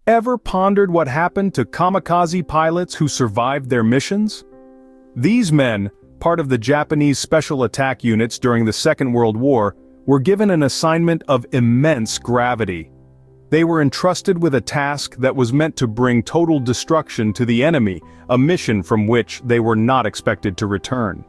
Ever pondered what happened to kamikaze pilots who survived their missions? These men, part of the Japanese special attack units during the Second World War, were given an assignment of immense gravity. They were entrusted with a task that was meant to bring total destruction to the enemy, a mission from which they were not expected to return.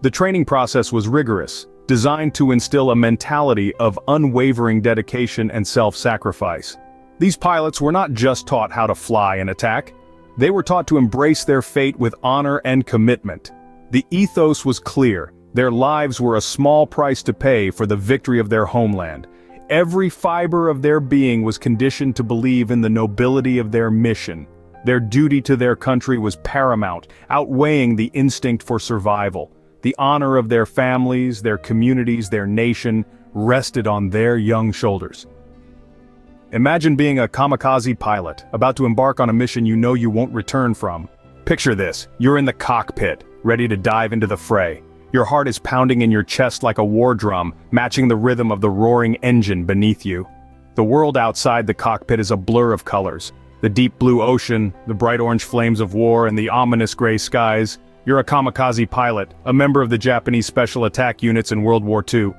The training process was rigorous, designed to instill a mentality of unwavering dedication and self-sacrifice. These pilots were not just taught how to fly and attack, they were taught to embrace their fate with honor and commitment. The ethos was clear, their lives were a small price to pay for the victory of their homeland. Every fiber of their being was conditioned to believe in the nobility of their mission. Their duty to their country was paramount, outweighing the instinct for survival. The honor of their families, their communities, their nation rested on their young shoulders. Imagine being a kamikaze pilot, about to embark on a mission you know you won't return from. Picture this, you're in the cockpit, ready to dive into the fray. Your heart is pounding in your chest like a war drum, matching the rhythm of the roaring engine beneath you. The world outside the cockpit is a blur of colors. The deep blue ocean, the bright orange flames of war, and the ominous gray skies. You're a kamikaze pilot, a member of the Japanese special attack units in World War II.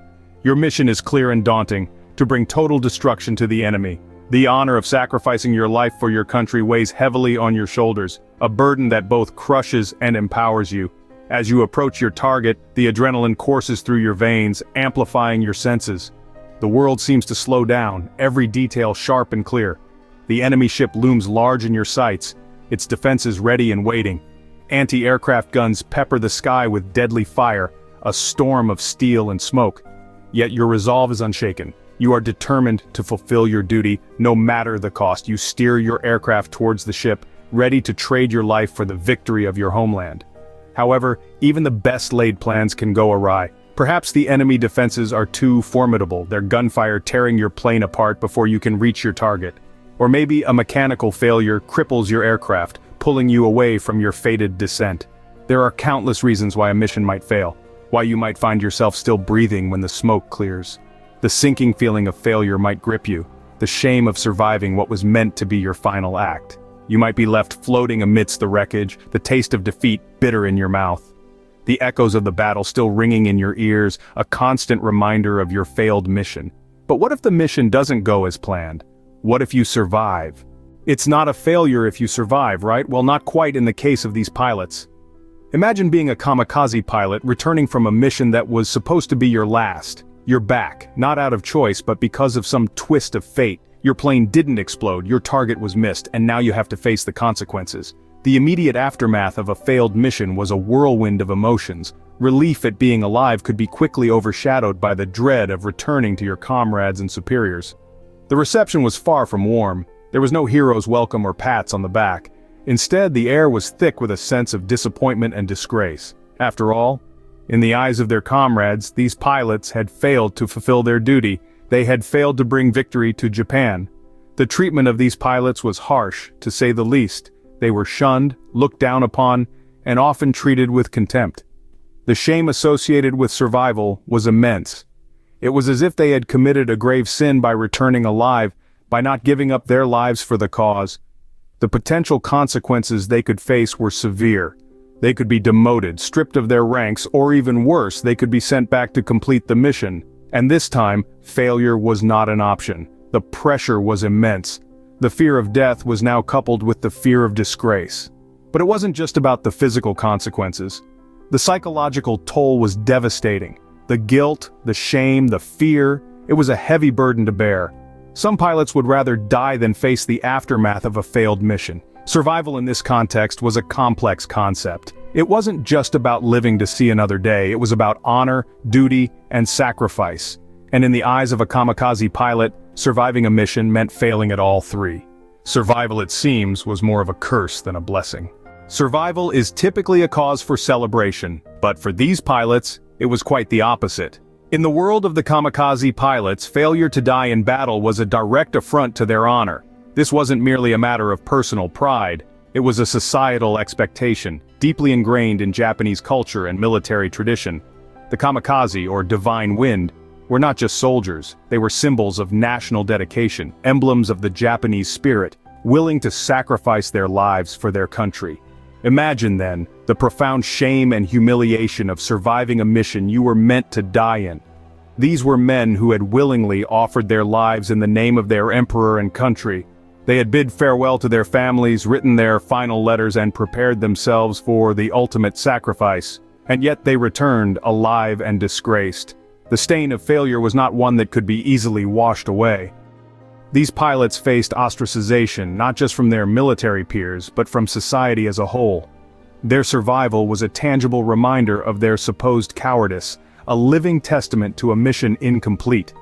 Your mission is clear and daunting, to bring total destruction to the enemy. The honor of sacrificing your life for your country weighs heavily on your shoulders, a burden that both crushes and empowers you. As you approach your target, the adrenaline courses through your veins, amplifying your senses. The world seems to slow down, every detail sharp and clear. The enemy ship looms large in your sights, its defenses ready and waiting. Anti-aircraft guns pepper the sky with deadly fire, a storm of steel and smoke. Yet your resolve is unshaken. You are determined to fulfill your duty, no matter the cost. You steer your aircraft towards the ship, ready to trade your life for the victory of your homeland. However, even the best-laid plans can go awry. Perhaps the enemy defenses are too formidable, their gunfire tearing your plane apart before you can reach your target. Or maybe a mechanical failure cripples your aircraft, pulling you away from your fated descent. There are countless reasons why a mission might fail, why you might find yourself still breathing when the smoke clears. The sinking feeling of failure might grip you, the shame of surviving what was meant to be your final act. You might be left floating amidst the wreckage, the taste of defeat bitter in your mouth. The echoes of the battle still ringing in your ears, a constant reminder of your failed mission. But what if the mission doesn't go as planned? What if you survive? It's not a failure if you survive, right? Well, not quite in the case of these pilots. Imagine being a kamikaze pilot returning from a mission that was supposed to be your last. You're back, not out of choice but because of some twist of fate. Your plane didn't explode, your target was missed, and now you have to face the consequences. The immediate aftermath of a failed mission was a whirlwind of emotions. Relief at being alive could be quickly overshadowed by the dread of returning to your comrades and superiors. The reception was far from warm. There was no hero's welcome or pats on the back. Instead, the air was thick with a sense of disappointment and disgrace. After all, in the eyes of their comrades, these pilots had failed to fulfill their duty. They had failed to bring victory to Japan. The treatment of these pilots was harsh, to say the least. They were shunned, looked down upon, and often treated with contempt. The shame associated with survival was immense. It was as if they had committed a grave sin by returning alive, by not giving up their lives for the cause. The potential consequences they could face were severe. They could be demoted, stripped of their ranks, or even worse, they could be sent back to complete the mission. And this time, failure was not an option. The pressure was immense. The fear of death was now coupled with the fear of disgrace. But it wasn't just about the physical consequences. The psychological toll was devastating. The guilt, the shame, the fear, it was a heavy burden to bear. Some pilots would rather die than face the aftermath of a failed mission. Survival in this context was a complex concept. It wasn't just about living to see another day, it was about honor, duty, and sacrifice. And in the eyes of a kamikaze pilot, surviving a mission meant failing at all three. Survival, it seems, was more of a curse than a blessing. Survival is typically a cause for celebration, but for these pilots, it was quite the opposite. In the world of the kamikaze pilots, failure to die in battle was a direct affront to their honor. This wasn't merely a matter of personal pride, it was a societal expectation, deeply ingrained in Japanese culture and military tradition. The kamikaze, or divine wind, were not just soldiers, they were symbols of national dedication, emblems of the Japanese spirit. willing to sacrifice their lives for their country. Imagine then, the profound shame and humiliation of surviving a mission you were meant to die in. These were men who had willingly offered their lives in the name of their emperor and country. They had bid farewell to their families, written their final letters, and prepared themselves for the ultimate sacrifice. And yet they returned alive and disgraced. The stain of failure was not one that could be easily washed away. These pilots faced ostracization not just from their military peers, but from society as a whole. Their survival was a tangible reminder of their supposed cowardice, a living testament to a mission incomplete.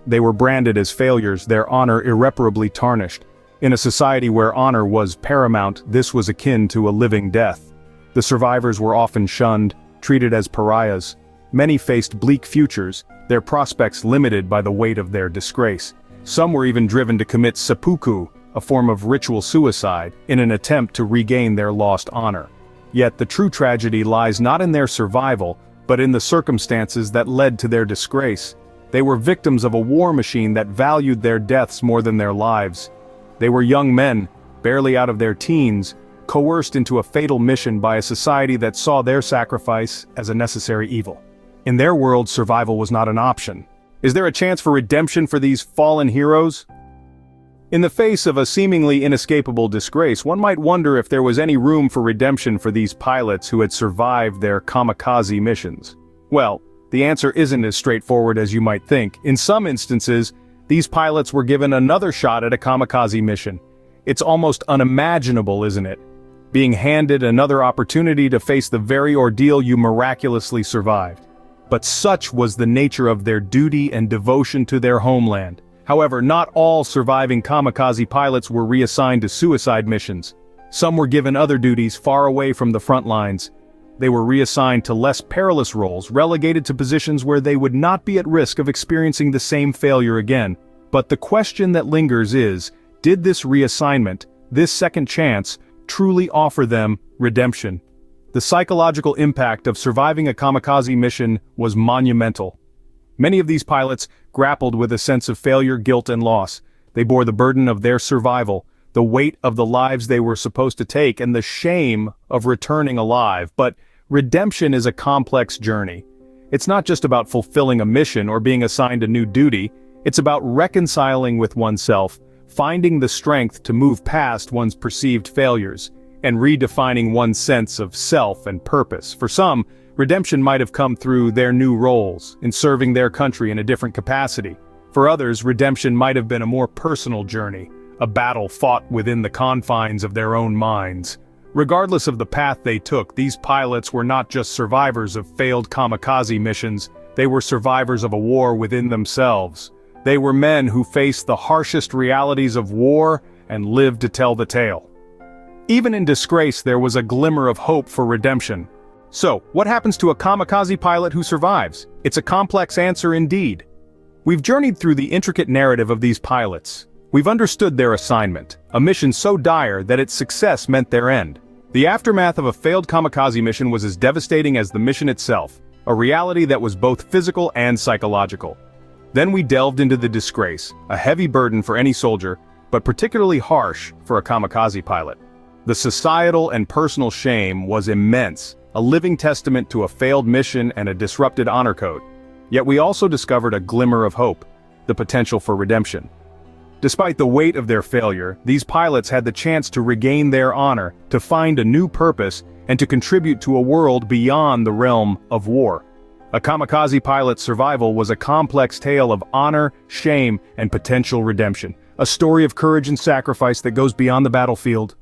They were branded as failures, their honor irreparably tarnished. In a society where honor was paramount, this was akin to a living death. The survivors were often shunned, treated as pariahs. Many faced bleak futures, their prospects limited by the weight of their disgrace. Some were even driven to commit seppuku, a form of ritual suicide, in an attempt to regain their lost honor. Yet the true tragedy lies not in their survival, but in the circumstances that led to their disgrace. They were victims of a war machine that valued their deaths more than their lives. They were young men, barely out of their teens, coerced into a fatal mission by a society that saw their sacrifice as a necessary evil. In their world, survival was not an option. Is there a chance for redemption for these fallen heroes? In the face of a seemingly inescapable disgrace, one might wonder if there was any room for redemption for these pilots who had survived their kamikaze missions. Well, the answer isn't as straightforward as you might think. In some instances, these pilots were given another shot at a kamikaze mission. It's almost unimaginable, isn't it? Being handed another opportunity to face the very ordeal you miraculously survived. But such was the nature of their duty and devotion to their homeland. However, not all surviving kamikaze pilots were reassigned to suicide missions. Some were given other duties far away from the front lines. They were reassigned to less perilous roles, relegated to positions where they would not be at risk of experiencing the same failure again. But the question that lingers is, did this reassignment, this second chance, truly offer them redemption? The psychological impact of surviving a kamikaze mission was monumental. Many of these pilots grappled with a sense of failure, guilt, and loss. They bore the burden of their survival, the weight of the lives they were supposed to take, and the shame of returning alive. But redemption is a complex journey. It's not just about fulfilling a mission or being assigned a new duty. It's about reconciling with oneself, finding the strength to move past one's perceived failures, and redefining one's sense of self and purpose. For some, redemption might have come through their new roles, in serving their country in a different capacity. For others, redemption might have been a more personal journey, a battle fought within the confines of their own minds. Regardless of the path they took, these pilots were not just survivors of failed kamikaze missions, they were survivors of a war within themselves. They were men who faced the harshest realities of war and lived to tell the tale. Even in disgrace, there was a glimmer of hope for redemption. So, what happens to a kamikaze pilot who survives? It's a complex answer indeed. We've journeyed through the intricate narrative of these pilots. We've understood their assignment, a mission so dire that its success meant their end. The aftermath of a failed kamikaze mission was as devastating as the mission itself, a reality that was both physical and psychological. Then we delved into the disgrace, a heavy burden for any soldier, but particularly harsh for a kamikaze pilot. The societal and personal shame was immense, a living testament to a failed mission and a disrupted honor code. Yet we also discovered a glimmer of hope, the potential for redemption. Despite the weight of their failure, these pilots had the chance to regain their honor, to find a new purpose, and to contribute to a world beyond the realm of war. A kamikaze pilot's survival was a complex tale of honor, shame, and potential redemption, a story of courage and sacrifice that goes beyond the battlefield.